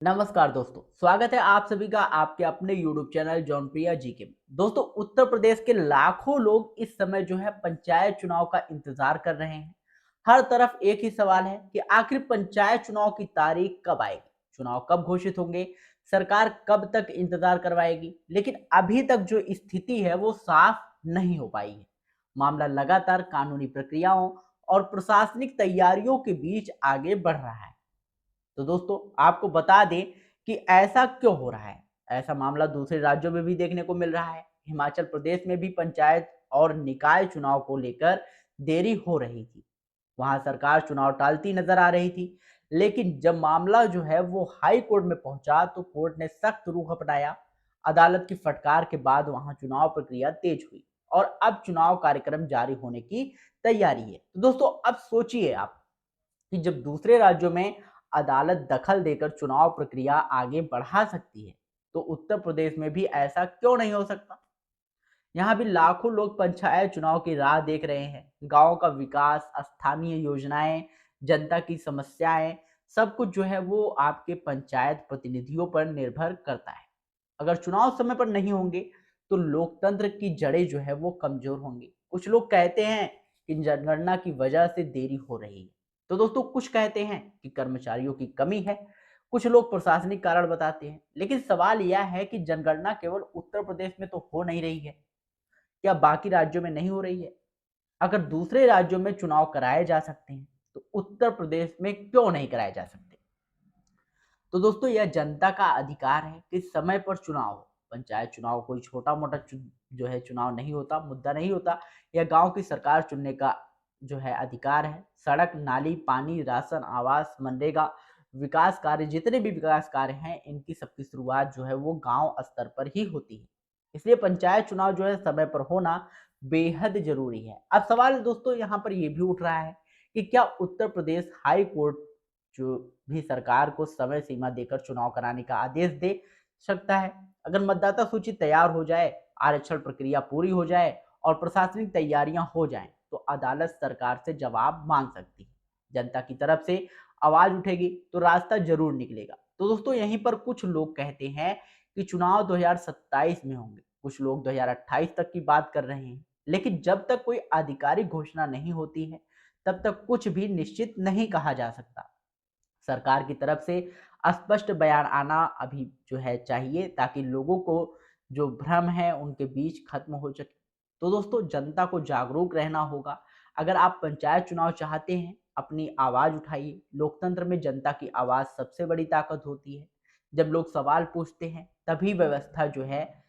नमस्कार दोस्तों, स्वागत है आप सभी का आपके अपने YouTube चैनल जॉनप्रिया जी के में। दोस्तों, उत्तर प्रदेश के लाखों लोग इस समय जो है पंचायत चुनाव का इंतजार कर रहे हैं। हर तरफ एक ही सवाल है कि आखिर पंचायत चुनाव की तारीख कब आएगी, चुनाव कब घोषित होंगे, सरकार कब तक इंतजार करवाएगी। लेकिन अभी तक जो स्थिति है वो साफ नहीं हो पाई है। मामला लगातार कानूनी प्रक्रियाओं और प्रशासनिक तैयारियों के बीच आगे बढ़ रहा है। तो दोस्तों, आपको बता दें कि ऐसा क्यों हो रहा है। ऐसा मामला दूसरे राज्यों में भी देखने को मिल रहा है। हिमाचल प्रदेश में भी पंचायत और निकाय चुनाव को लेकर देरी हो रही थी। वहां सरकार चुनाव टालती नजर आ रही थी। लेकिन जब मामला जो है वो हाई कोर्ट में पहुंचा तो कोर्ट ने सख्त रुख अपनाया। अदालत की फटकार के बाद वहां चुनाव प्रक्रिया तेज हुई और अब चुनाव कार्यक्रम जारी होने की तैयारी है। तो दोस्तों, अब सोचिए आप कि जब दूसरे राज्यों में अदालत दखल देकर चुनाव प्रक्रिया आगे बढ़ा सकती है, तो उत्तर प्रदेश में भी ऐसा क्यों नहीं हो सकता। यहाँ भी लाखों लोग पंचायत चुनाव की राह देख रहे हैं। गांव का विकास, स्थानीय योजनाएं, जनता की समस्याएं, सब कुछ जो है वो आपके पंचायत प्रतिनिधियों पर निर्भर करता है। अगर चुनाव समय पर नहीं होंगे तो लोकतंत्र की जड़ें जो है वो कमजोर होंगी। कुछ लोग कहते हैं कि जनगणना की वजह से देरी हो रही है। तो दोस्तों, कुछ कहते हैं कि कर्मचारियों की कमी है, कुछ लोग प्रशासनिक कारण बताते हैं। लेकिन सवाल यह है कि जनगणना केवल उत्तर प्रदेश में तो हो नहीं रही है, क्या बाकी राज्यों में नहीं हो रही है। अगर दूसरे राज्यों में चुनाव कराए जा सकते हैं तो उत्तर प्रदेश में क्यों नहीं कराए जा सकते। तो दोस्तों, यह जनता का अधिकार है कि समय पर चुनाव हो। पंचायत चुनाव कोई छोटा मोटा जो है चुनाव नहीं होता, मुद्दा नहीं होता। यह गांव की सरकार चुनने का जो है अधिकार है। सड़क, नाली, पानी, राशन, आवास, मनरेगा, विकास कार्य, जितने भी विकास कार्य हैं, इनकी सबकी शुरुआत जो है वो गांव स्तर पर ही होती है। इसलिए पंचायत चुनाव जो है समय पर होना बेहद जरूरी है। अब सवाल दोस्तों यहाँ पर यह भी उठ रहा है कि क्या उत्तर प्रदेश हाई कोर्ट जो भी सरकार को समय सीमा देकर चुनाव कराने का आदेश दे सकता है। अगर मतदाता सूची तैयार हो जाए, आरक्षण प्रक्रिया पूरी हो जाए और प्रशासनिक तैयारियां हो जाएं, तो अदालत सरकार से जवाब मांग सकती है। जनता की तरफ से आवाज उठेगी तो रास्ता जरूर निकलेगा। तो दोस्तों, यहीं पर कुछ लोग कहते हैं कि चुनाव 2027 में होंगे, कुछ लोग 2028 तक की बात कर रहे हैं। लेकिन जब तक कोई आधिकारिक घोषणा नहीं होती है, तब तक कुछ भी निश्चित नहीं कहा जा सकता। सरकार की तरफ से स्पष्ट बयान आना अभी जो है चाहिए, ताकि लोगों को जो भ्रम है उनके बीच खत्म हो सके। तो दोस्तों, जनता को जागरूक रहना होगा। अगर आप पंचायत चुनाव चाहते हैं, अपनी आवाज उठाइए। लोकतंत्र में जनता की आवाज सबसे बड़ी ताकत होती है। जब लोग सवाल पूछते हैं तभी व्यवस्था जो है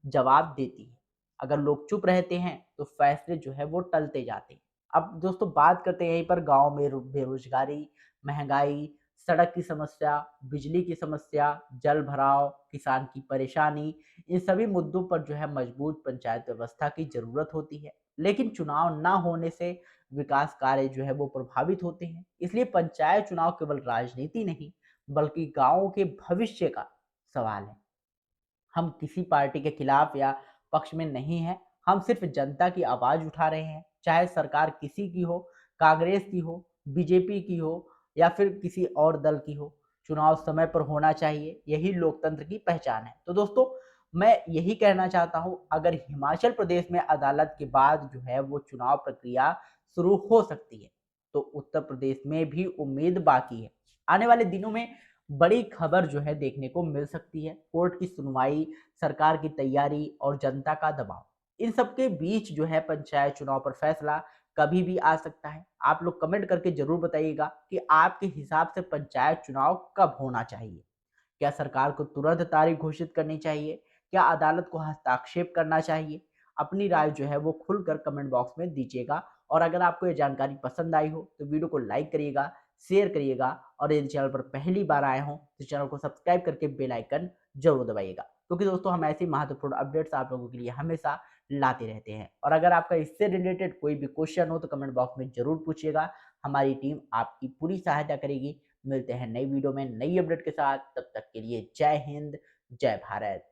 जवाब देती है। अगर लोग चुप रहते हैं तो फैसले जो है वो टलते जाते हैं। अब दोस्तों, बात करते हैं यहीं पर गांव में बेरोजगारी, महंगाई, सड़क की समस्या, बिजली की समस्या, जल भराव, किसान की परेशानी। इन सभी मुद्दों पर जो है मजबूत पंचायत व्यवस्था की जरूरत होती है। लेकिन चुनाव ना होने से विकास कार्य जो है वो प्रभावित होते हैं। इसलिए पंचायत चुनाव केवल राजनीति नहीं, बल्कि गांवों के भविष्य का सवाल है। हम किसी पार्टी के खिलाफ या पक्ष में नहीं हैं। हम सिर्फ जनता की आवाज उठा रहे हैं। चाहे सरकार किसी की हो, कांग्रेस की हो, बीजेपी की हो या फिर किसी और दल की हो, चुनाव समय पर होना चाहिए। यही लोकतंत्र की पहचान है। तो दोस्तों, मैं यही कहना चाहता हूं, अगर हिमाचल प्रदेश में अदालत के बाद जो है वो चुनाव प्रक्रिया शुरू हो सकती है, तो उत्तर प्रदेश में भी उम्मीद बाकी है। आने वाले दिनों में बड़ी खबर जो है देखने को मिल सकती है। कोर्ट की सुनवाई, सरकार की तैयारी और जनता का दबाव, इन सब के बीच जो है पंचायत चुनाव पर फैसला कभी भी आ सकता है। आप लोग कमेंट करके जरूर बताइएगा कि आपके हिसाब से पंचायत चुनाव कब होना चाहिए। क्या सरकार को तुरंत तारीख घोषित करनी चाहिए? क्या अदालत को हस्तक्षेप करना चाहिए? अपनी राय जो है वो खुलकर कमेंट बॉक्स में दीजिएगा। और अगर आपको ये जानकारी पसंद आई हो तो वीडियो को लाइक करिएगा, शेयर करिएगा और यदि चैनल पर पहली बार आए हो तो चैनल को सब्सक्राइब करके बेल आइकन जरूर दबाइएगा, क्योंकि दोस्तों हम ऐसी महत्वपूर्ण अपडेट्स आप लोगों के लिए हमेशा लाते रहते हैं। और अगर आपका इससे रिलेटेड कोई भी क्वेश्चन हो तो कमेंट बॉक्स में जरूर पूछिएगा। हमारी टीम आपकी पूरी सहायता करेगी। मिलते हैं नई वीडियो में नई अपडेट के साथ। तब तक के लिए जय हिंद, जय भारत।